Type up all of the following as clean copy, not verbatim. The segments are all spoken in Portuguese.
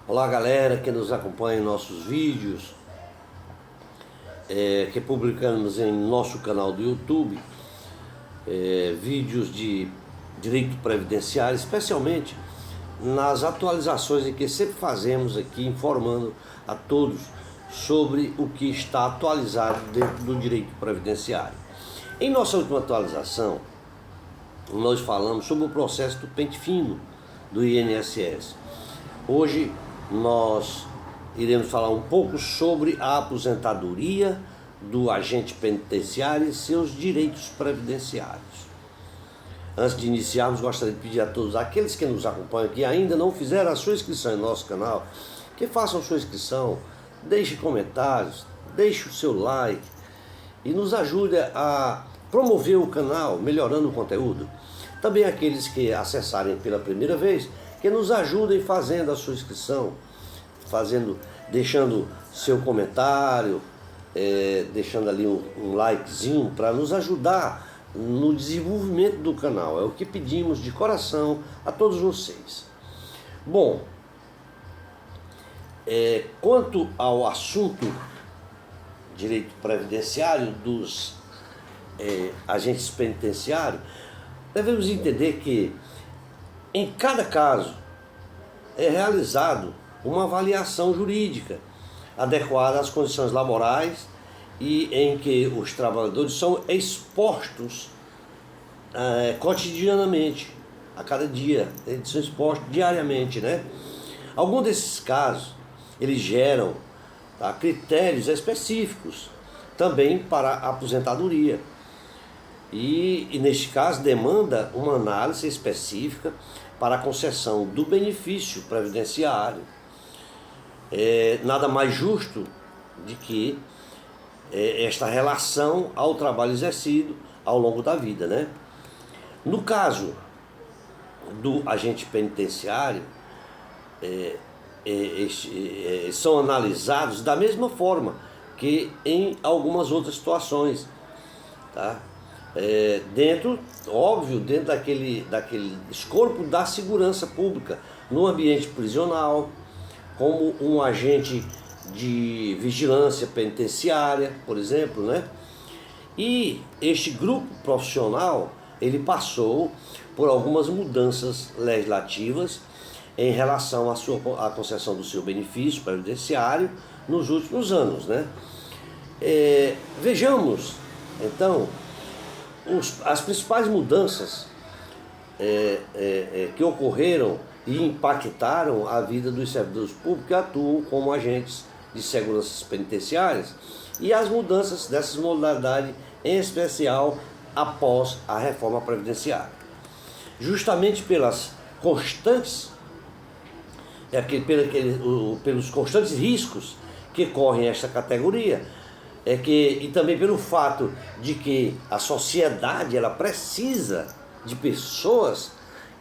Olá galera que nos acompanha em nossos vídeos, que publicamos em nosso canal do YouTube, vídeos de direito previdenciário, especialmente nas atualizações que sempre fazemos aqui, informando a todos sobre o que está atualizado dentro do direito previdenciário. Em nossa última atualização, nós falamos sobre o processo do pente fino do INSS. Hoje nós iremos falar um pouco sobre a aposentadoria do agente penitenciário e seus direitos previdenciários. Antes de iniciarmos, gostaria de pedir a todos aqueles que nos acompanham que ainda não fizeram a sua inscrição em nosso canal, que façam sua inscrição, deixe comentários, deixe o seu like e nos ajude a promover o canal, melhorando o conteúdo. Também aqueles que acessarem pela primeira vez, que nos ajudem fazendo a sua inscrição, deixando seu comentário, deixando ali um likezinho para nos ajudar no desenvolvimento do canal. É o que pedimos de coração a todos vocês. Bom, quanto ao assunto direito previdenciário dos agentes penitenciários, devemos entender que em cada caso é realizado uma avaliação jurídica adequada às condições laborais e em que os trabalhadores são expostos cotidianamente, a cada dia, eles são expostos diariamente, né? Alguns desses casos, eles geram critérios específicos também para a aposentadoria. E neste caso demanda uma análise específica para a concessão do benefício previdenciário. Nada mais justo de que esta relação ao trabalho exercido ao longo da vida, né? No caso do agente penitenciário, são analisados da mesma forma que em algumas outras situações, tá? Dentro daquele escopo da segurança pública, no ambiente prisional, como um agente de vigilância penitenciária, por exemplo, né? E este grupo profissional, ele passou por algumas mudanças legislativas em relação à concessão do seu benefício previdenciário nos últimos anos, né? Vejamos, então, as principais mudanças que ocorreram e impactaram a vida dos servidores públicos que atuam como agentes de segurança penitenciárias e as mudanças dessas modalidades, em especial após a reforma previdenciária. Justamente pelas constantes, pelos constantes riscos que correm esta categoria, e também pelo fato de que a sociedade ela precisa de pessoas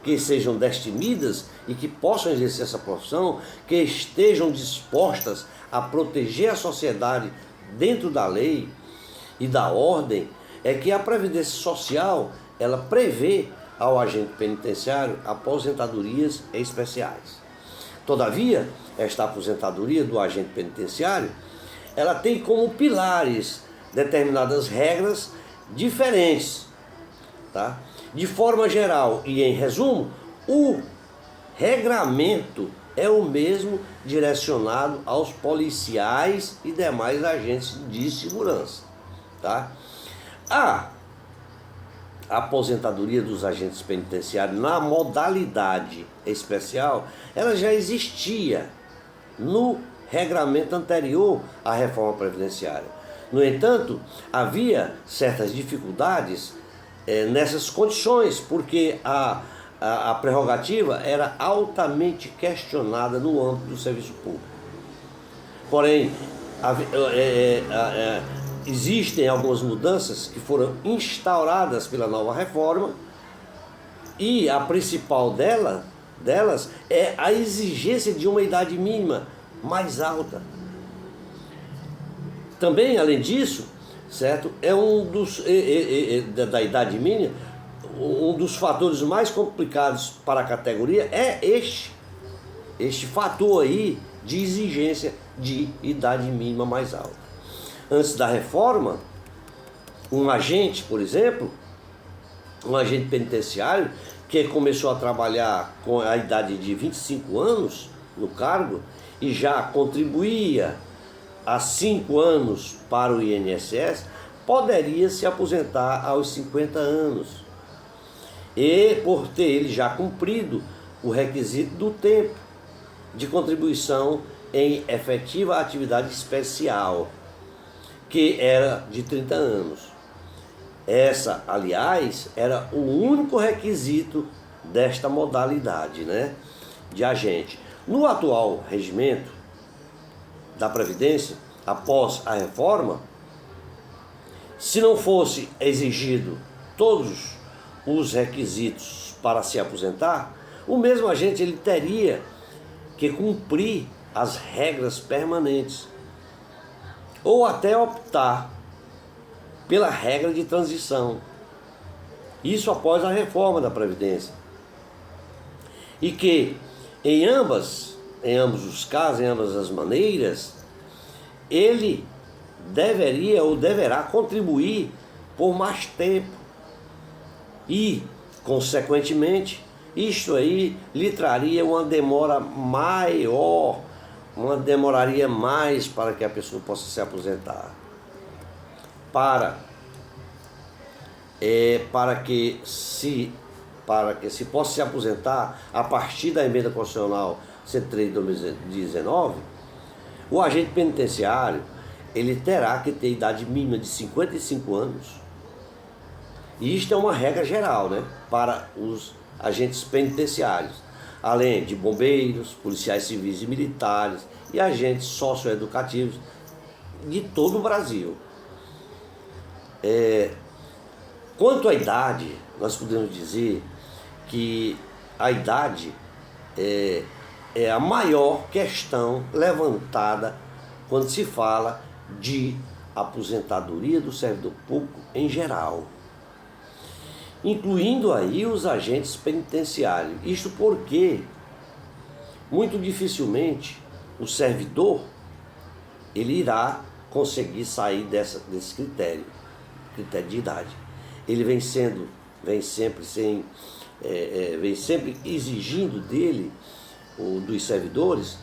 que sejam destemidas e que possam exercer essa profissão, que estejam dispostas a proteger a sociedade dentro da lei e da ordem, que a Previdência Social ela prevê ao agente penitenciário aposentadorias especiais. Todavia, esta aposentadoria do agente penitenciário ela tem como pilares determinadas regras diferentes, tá? De forma geral e em resumo, o regramento é o mesmo direcionado aos policiais e demais agentes de segurança, tá? A aposentadoria dos agentes penitenciários na modalidade especial, ela já existia no regramento anterior à reforma previdenciária. No entanto, havia certas dificuldades nessas condições, porque a prerrogativa era altamente questionada no âmbito do serviço público. Porém, existem algumas mudanças que foram instauradas pela nova reforma e a principal delas é a exigência de uma idade mínima mais alta. Também, além disso, certo, da idade mínima, um dos fatores mais complicados para a categoria é este, este fator aí de exigência de idade mínima mais alta. Antes da reforma, um agente, por exemplo, um agente penitenciário que começou a trabalhar com a idade de 25 anos no cargo e já contribuía há 5 anos para o INSS, poderia se aposentar aos 50 anos. E por ter ele já cumprido o requisito do tempo de contribuição em efetiva atividade especial, que era de 30 anos. Essa, aliás, era o único requisito desta modalidade, né, de agente. No atual regimento da Previdência, após a reforma, se não fosse exigido todos os requisitos para se aposentar, o mesmo agente ele teria que cumprir as regras permanentes ou até optar pela regra de transição. Isso após a reforma da Previdência. E que em ambos os casos, em ambas as maneiras, ele deveria ou deverá contribuir por mais tempo. E, consequentemente, isto aí lhe traria uma demora maior, demoraria mais para que a pessoa possa se aposentar. Para que se possa se aposentar a partir da emenda constitucional 103 de 2019, o agente penitenciário ele terá que ter idade mínima de 55 anos. E isto é uma regra geral, né, para os agentes penitenciários, além de bombeiros, policiais civis e militares e agentes socioeducativos de todo o Brasil. Quanto à idade, nós podemos dizer que a idade é a maior questão levantada quando se fala de aposentadoria do servidor público em geral, incluindo aí os agentes penitenciários. Isto porque muito dificilmente o servidor ele irá conseguir sair desse critério de idade. Ele vem sempre exigindo dele, dos servidores,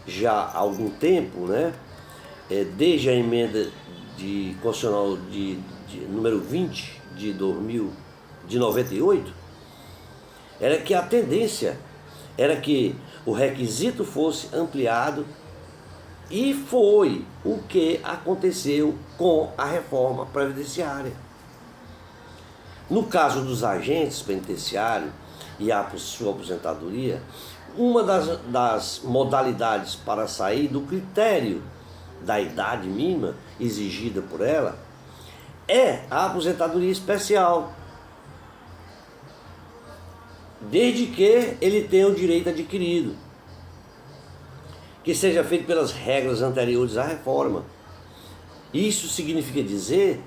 já há algum tempo, né? Desde a emenda constitucional de número 20 de 98, era que a tendência era que o requisito fosse ampliado, e foi o que aconteceu com a reforma previdenciária. No caso dos agentes penitenciários e a sua aposentadoria, uma das modalidades para sair do critério da idade mínima exigida por ela é a aposentadoria especial, desde que ele tenha o direito adquirido, que seja feito pelas regras anteriores à reforma. Isso significa dizer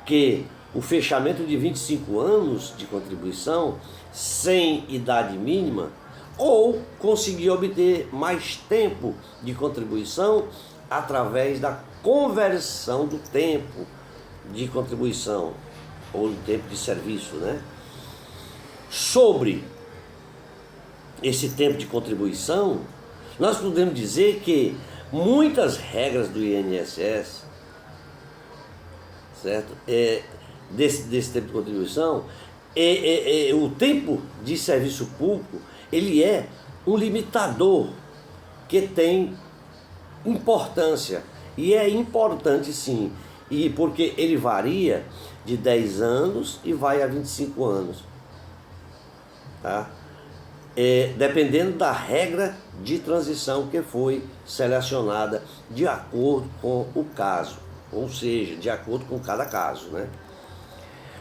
que o fechamento de 25 anos de contribuição sem idade mínima, ou conseguir obter mais tempo de contribuição através da conversão do tempo de contribuição ou do tempo de serviço, né? Sobre esse tempo de contribuição, nós podemos dizer que muitas regras do INSS, certo? Desse tempo de contribuição, o tempo de serviço público, ele é um limitador que tem importância, e é importante sim, e porque ele varia de 10 anos e vai a 25 anos, tá? Dependendo da regra de transição que foi selecionada de acordo com o caso, ou seja, de acordo com cada caso, né?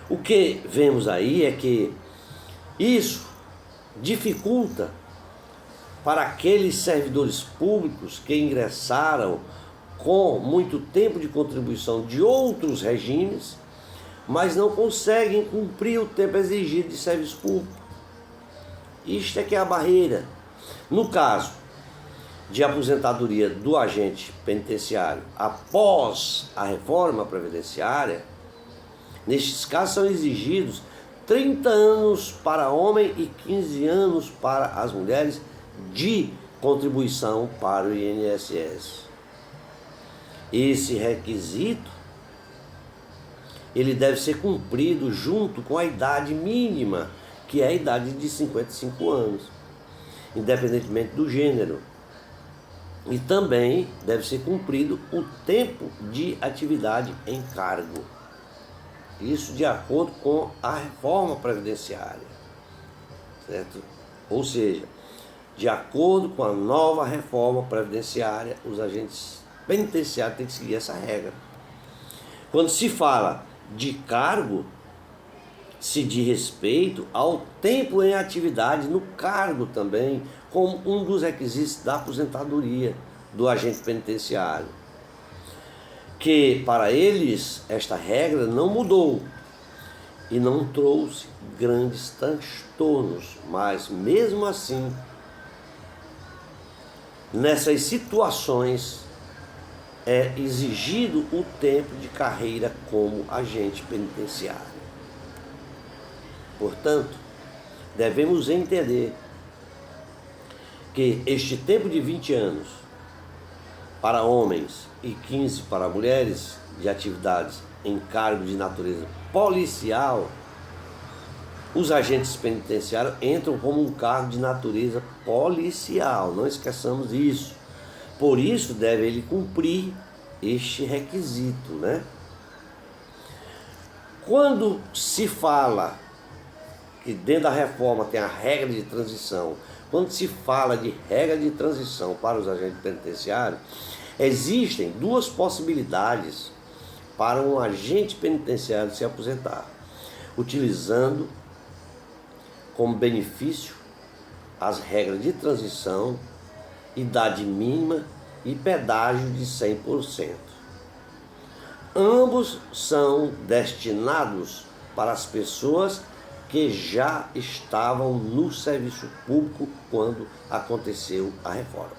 O que vemos aí é que isso dificulta para aqueles servidores públicos que ingressaram com muito tempo de contribuição de outros regimes, mas não conseguem cumprir o tempo exigido de serviço público. Isto é que é a barreira. No caso de aposentadoria do agente penitenciário após a reforma previdenciária, nestes casos são exigidos 30 anos para homem e 15 anos para as mulheres de contribuição para o INSS. Esse requisito ele deve ser cumprido junto com a idade mínima, que é a idade de 55 anos, independentemente do gênero. E também deve ser cumprido o tempo de atividade em cargo. Isso de acordo com a reforma previdenciária, certo? Ou seja, de acordo com a nova reforma previdenciária, os agentes penitenciários têm que seguir essa regra. Quando se fala de cargo, se diz respeito ao tempo em atividade no cargo também, como um dos requisitos da aposentadoria do agente penitenciário. Que para eles esta regra não mudou e não trouxe grandes transtornos, mas mesmo assim, nessas situações é exigido o tempo de carreira como agente penitenciário. Portanto, devemos entender que este tempo de 20 anos para homens e 15 para mulheres de atividades em cargo de natureza policial, os agentes penitenciários entram como um cargo de natureza policial, não esqueçamos isso. Por isso deve ele cumprir este requisito, né? Quando se fala que dentro da reforma tem a regra de transição, quando se fala de regra de transição para os agentes penitenciários, existem duas possibilidades para um agente penitenciário se aposentar, utilizando como benefício as regras de transição, idade mínima e pedágio de 100%. Ambos são destinados para as pessoas que já estavam no serviço público quando aconteceu a reforma.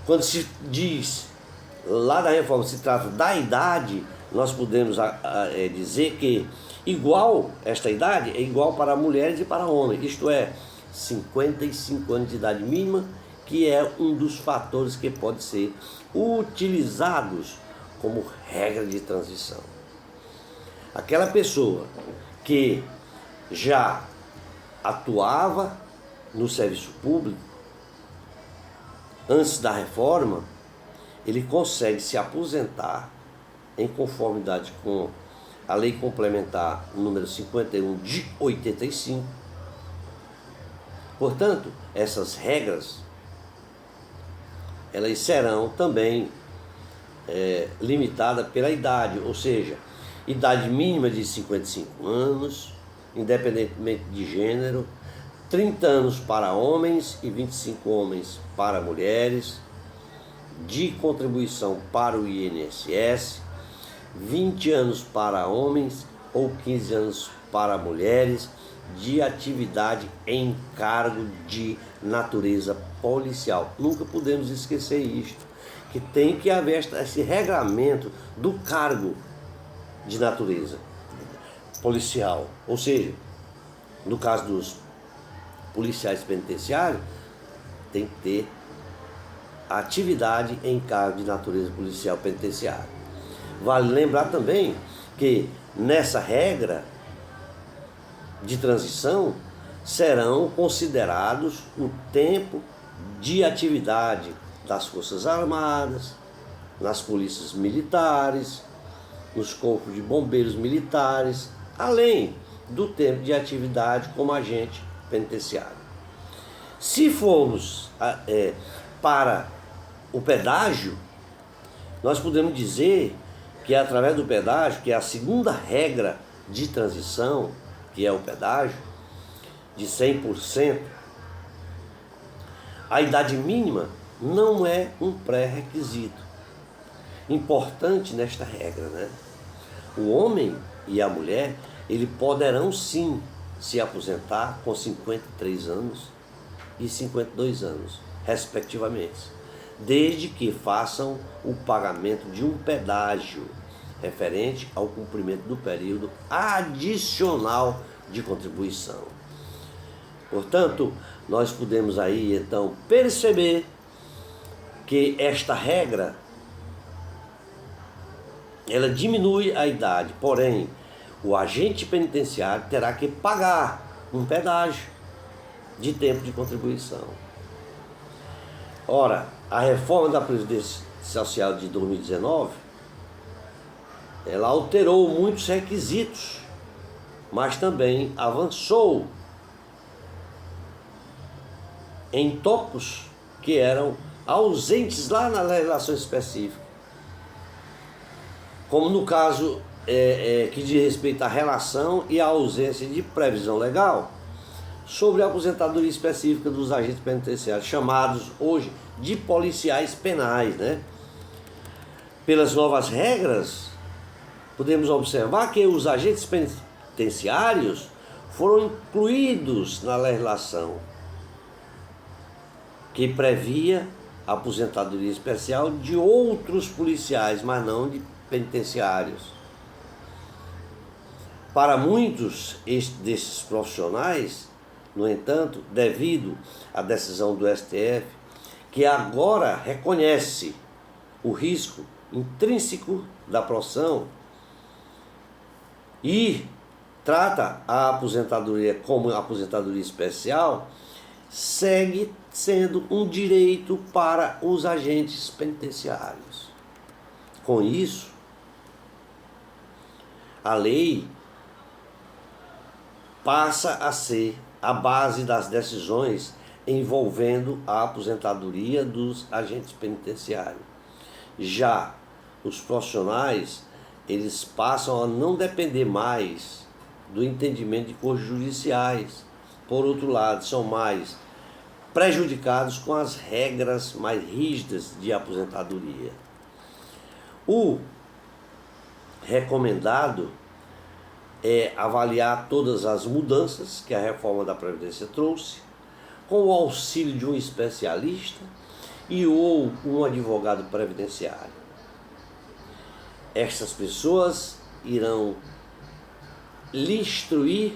Quando se diz lá da reforma, se trata da idade, nós podemos dizer que esta idade é igual para mulheres e para homens, isto é, 55 anos de idade mínima, que é um dos fatores que pode ser utilizados como regra de transição. Aquela pessoa que já atuava no serviço público antes da reforma, ele consegue se aposentar em conformidade com a Lei Complementar número 51 de 85. Portanto, essas regras elas serão também limitadas pela idade, ou seja, idade mínima de 55 anos, independentemente de gênero, 30 anos para homens e 25 homens para mulheres, de contribuição para o INSS, 20 anos para homens ou 15 anos para mulheres, de atividade em cargo de natureza policial. Nunca podemos esquecer isto, que tem que haver esse regramento do cargo de natureza policial. Ou seja, no caso dos policiais penitenciários, tem que ter atividade em cargo de natureza policial penitenciária. Vale lembrar também que nessa regra de transição serão considerados o tempo de atividade das Forças Armadas, nas polícias militares, nos corpos de bombeiros militares, além do tempo de atividade como agente penitenciário. Se formos para o pedágio, nós podemos dizer que através do pedágio, que é a segunda regra de transição, que é o pedágio, de 100%, a idade mínima não é um pré-requisito importante nesta regra, né? O homem e a mulher, eles poderão sim se aposentar com 53 anos e 52 anos. respectivamente, desde que façam o pagamento de um pedágio referente ao cumprimento do período adicional de contribuição. Portanto, nós podemos aí então perceber que esta regra ela diminui a idade, porém o agente penitenciário terá que pagar um pedágio de tempo de contribuição. Ora, a reforma da Previdência Social de 2019, ela alterou muitos requisitos, mas também avançou em tópicos que eram ausentes lá na legislação específica, como no caso que diz respeito à relação e à ausência de previsão legal sobre a aposentadoria específica dos agentes penitenciários, chamados hoje de policiais penais, né? Pelas novas regras, podemos observar que os agentes penitenciários foram incluídos na legislação que previa a aposentadoria especial de outros policiais, mas não de penitenciários. Para muitos desses profissionais, no entanto, devido à decisão do STF, que agora reconhece o risco intrínseco da profissão e trata a aposentadoria como aposentadoria especial, segue sendo um direito para os agentes penitenciários. Com isso, a lei passa a ser a base das decisões envolvendo a aposentadoria dos agentes penitenciários. Já os profissionais, eles passam a não depender mais do entendimento de cortes judiciais. Por outro lado, são mais prejudicados com as regras mais rígidas de aposentadoria. O recomendado é avaliar todas as mudanças que a reforma da Previdência trouxe, com o auxílio de um especialista e ou um advogado previdenciário. Estas pessoas irão lhe instruir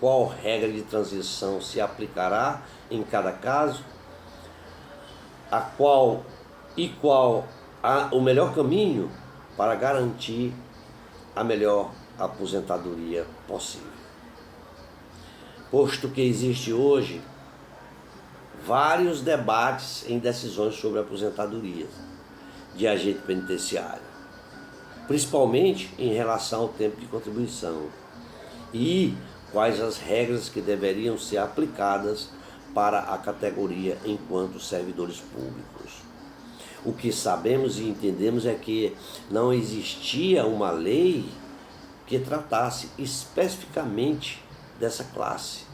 qual regra de transição se aplicará em cada caso, qual o melhor caminho para garantir a melhor aposentadoria possível. Posto que existe hoje vários debates em decisões sobre aposentadoria de agente penitenciário, principalmente em relação ao tempo de contribuição e quais as regras que deveriam ser aplicadas para a categoria enquanto servidores públicos. O que sabemos e entendemos é que não existia uma lei que tratasse especificamente dessa classe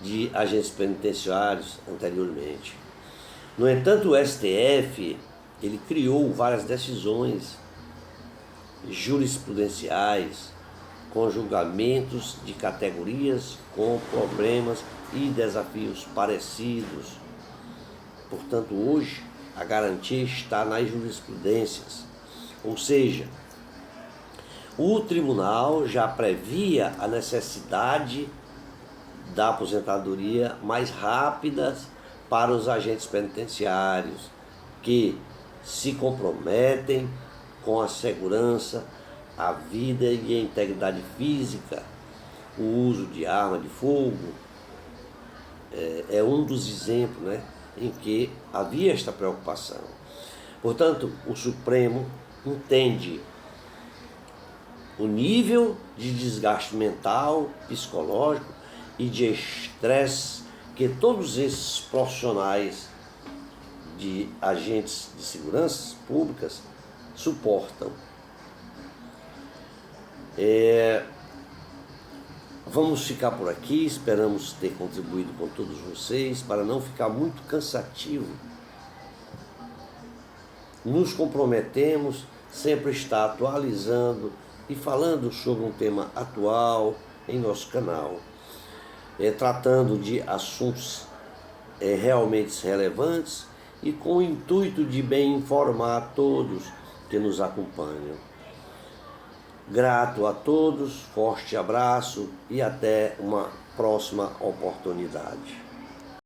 de agentes penitenciários anteriormente. No entanto, o STF ele criou várias decisões jurisprudenciais com julgamentos de categorias com problemas e desafios parecidos. Portanto, hoje a garantia está nas jurisprudências, ou seja, o tribunal já previa a necessidade da aposentadoria mais rápida para os agentes penitenciários que se comprometem com a segurança, a vida e a integridade física. O uso de arma de fogo é um dos exemplos, né, em que havia esta preocupação. Portanto, o Supremo entende o nível de desgaste mental, psicológico e de estresse que todos esses profissionais de agentes de segurança públicas suportam. Vamos ficar por aqui, esperamos ter contribuído com todos vocês, para não ficar muito cansativo. Nos comprometemos sempre a estar atualizando e falando sobre um tema atual em nosso canal, tratando de assuntos realmente relevantes e com o intuito de bem informar a todos que nos acompanham. Grato a todos, forte abraço e até uma próxima oportunidade.